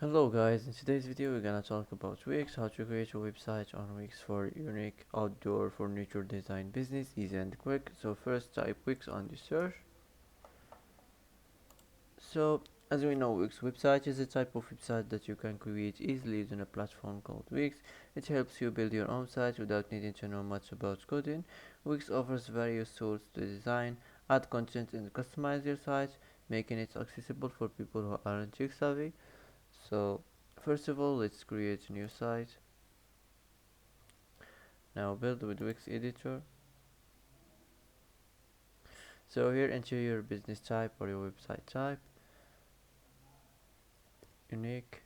Hello guys, in today's video we're gonna talk about Wix, how to create a website on Wix for unique outdoor furniture design business, easy and quick. So first type Wix on the search. So as we know, Wix website is a type of website that you can create easily using a platform called Wix. It helps you build your own site without needing to know much about coding. Wix offers various tools to design, add content and customize your site, making it accessible for people who aren't tech savvy. So first of all, let's create a new site. Now build with Wix editor. So here enter your business type or your website type, unique.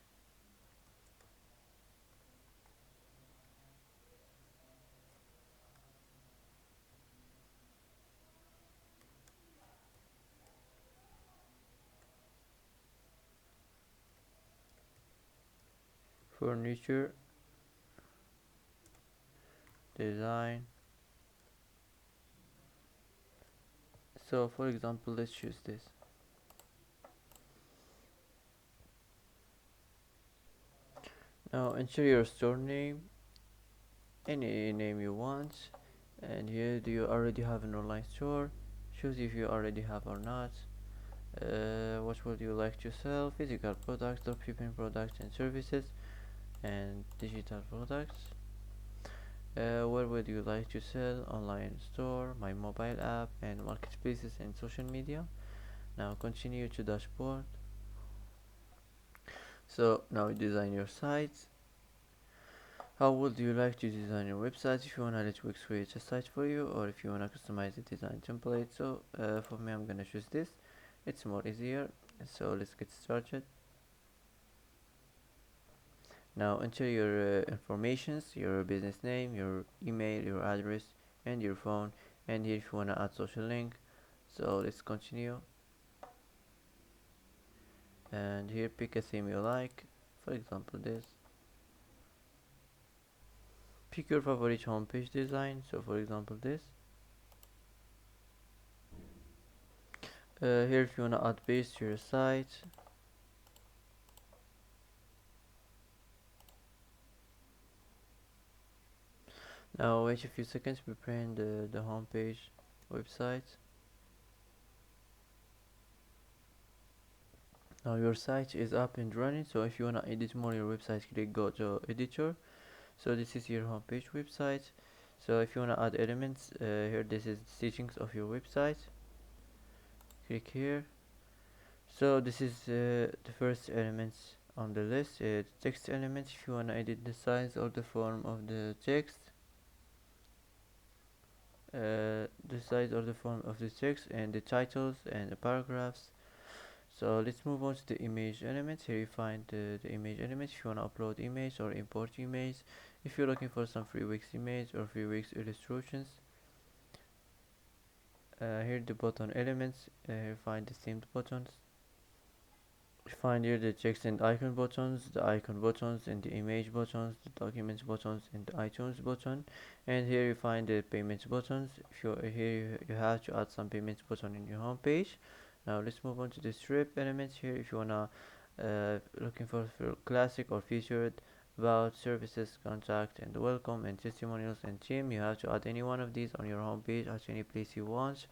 Furniture design. So for example, let's choose this. Now enter your store name, any name you want, and here do you already have an online store? Choose if you already have or not. What would you like to sell? Physical products, dropshipping products and services, and digital products. Where would you like to sell? Online store, my mobile app, and marketplaces and social media. Now continue to dashboard. So now design your site. How would you like to design your website? If you wanna let Wix create a site for you, or if you wanna customize the design template. So for me, I'm gonna choose this. It's more easier. So let's get started. Now enter your informations, your business name, your email, your address, and your phone. And here if you wanna add social link. So let's continue. And here pick a theme you like. For example, this. Pick your favorite homepage design. So for example, this. Here if you wanna add page to your site. Now wait a few seconds, preparing the homepage website. Now your site is up and running, so if you wanna edit more your website, click go to editor. So this is your homepage website. So if you wanna add elements, here this is the settings of your website. Click here. So this is the first elements on the list, the text elements. If you wanna edit the size or the form of the text, the size or the form of the text, and the titles and the paragraphs. So let's move on to the image elements. Here you find the image elements. If you want to upload image or import image, if you're looking for some free Wix image or free Wix illustrations, here the button elements. Here you find the themed buttons. You find here the text and icon buttons, the icon buttons and the image buttons, the documents buttons and the iTunes button. And here you find the payments buttons. If you here you have to add some payments button in your home page. Now let's move on to the strip elements. Here if you wanna looking for classic or featured, about services, contact and welcome and testimonials and theme, you have to add any one of these on your home page at any place you want.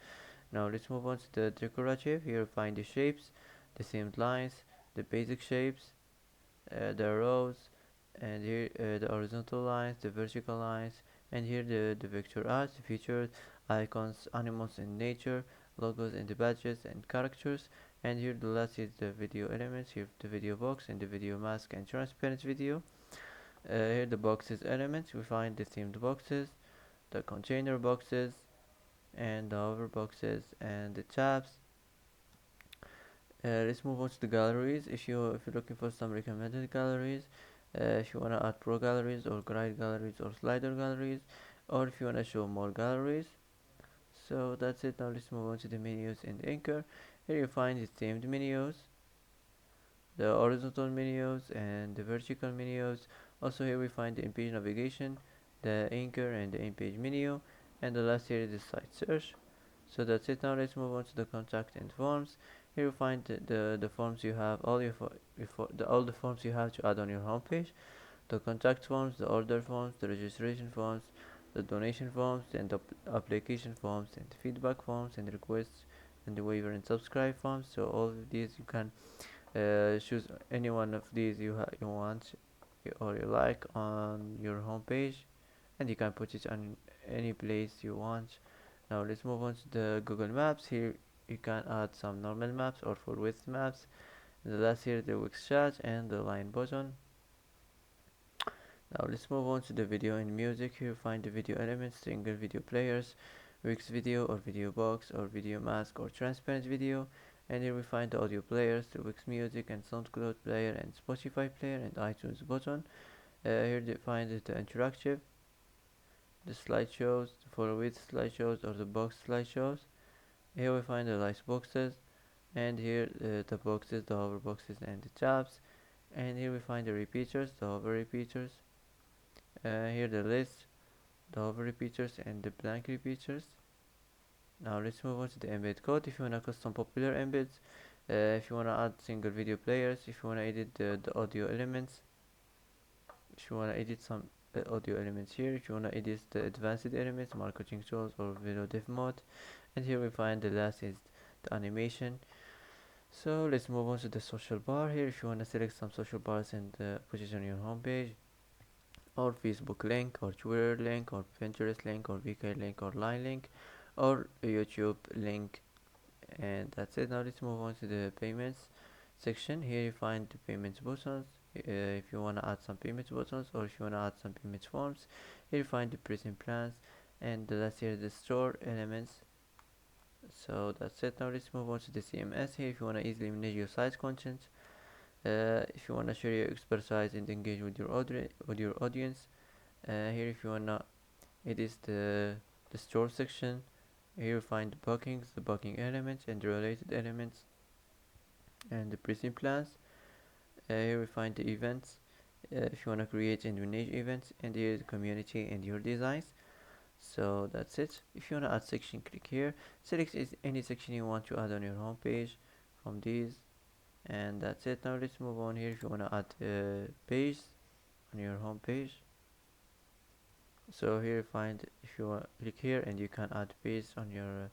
Now let's move on to the decorative. Here you find the shapes, the themed lines, the basic shapes, the rows, and here the horizontal lines, the vertical lines, and here the vector arts, the featured icons, animals and nature, logos and the badges and characters. And here the last is the video elements. Here the video box and the video mask and transparent video. Here the boxes elements. We find the themed boxes, the container boxes, and the hover boxes and the tabs. Let's move on to the galleries. If you're looking for some recommended galleries, if you wanna add pro galleries or guide galleries or slider galleries, or if you wanna show more galleries. So that's it. Now let's move on to the menus in the Anchor. Here you find the themed menus, the horizontal menus, and the vertical menus. Also here we find the in-page navigation, the Anchor and the in-page menu, and the last here is the site search. So that's it. Now let's move on to the contact and forms. Here you find the forms you have, all the forms you have to add on your homepage: the contact forms, the order forms, the registration forms, the donation forms, and the application forms, and the feedback forms, and the requests, and the waiver and subscribe forms. So all of these you can choose any one of these you want or you like on your homepage, and you can put it on any place you want. Now let's move on to the Google Maps. Here you can add some normal maps or for width maps. The last here the Wix chat and the line button. Now let's move on to the video and music. Here you find the video elements: single video players, Wix video or video box or video mask or transparent video. And here we find the audio players: the Wix music and SoundCloud player and Spotify player and iTunes button. Here you find the interactive, the slideshows, the for width slideshows or the box slideshows. Here we find the light boxes, and here the boxes, the hover boxes and the tabs. And here we find the repeaters, the hover repeaters. Here the list, the hover repeaters and the blank repeaters. Now let's move on to the embed code. If you want to custom popular embeds, if you want to add single video players, if you want to edit the audio elements, if you want to edit some audio elements here, if you want to edit the advanced elements, marketing tools or video dev mode. And here we find the last is the animation. So let's move on to the social bar. Here if you want to select some social bars and put it on your homepage, or Facebook link or Twitter link or Pinterest link or VK link or Line link or a YouTube link. And that's it. Now let's move on to the payments section. Here you find the payments buttons. If you want to add some payments buttons or if you want to add some payment forms, here you find the pricing plans, and the last here the store elements. So that's it. Now let's move on to the CMS. Here if you want to easily manage your site content, if you want to share your expertise and engage with your audience. Here if you want to edit the store section, here you find the bookings, the booking elements and the related elements, and the pricing plans. Here we find the events, if you want to create and manage events, and here the community and your designs. So that's it. If you want to add section, click here, select any section you want to add on your homepage from these, and that's it. Now let's move on. Here if you want to add page on your homepage, so here you find, if you click here and you can add page on your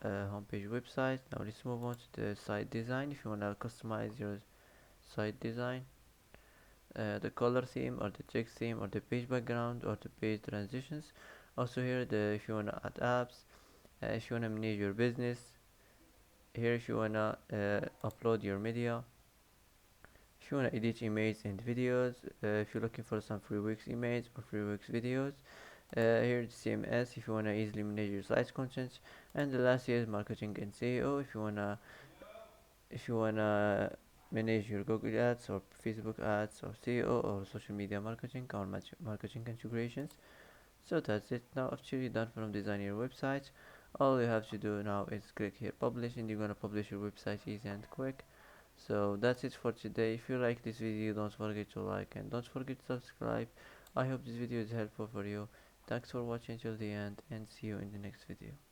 homepage website. Now let's move on to the site design. If you want to customize your site design, the color theme or the text theme or the page background or the page transitions. Also here if you want to add apps, if you want to manage your business, here if you want to upload your media, if you want to edit images and videos, if you're looking for some free Wix images or free Wix videos, here the CMS if you want to easily manage your site's contents, and the last here is marketing and SEO if you wanna manage your Google ads or Facebook ads or SEO or social media marketing or marketing configurations. So that's it. Now after you're done from designing your website, all you have to do now is click here publish, and you're gonna publish your website easy and quick. So that's it for today. If you like this video, don't forget to like and don't forget to subscribe. I hope this video is helpful for you. Thanks for watching till the end, and see you in the next video.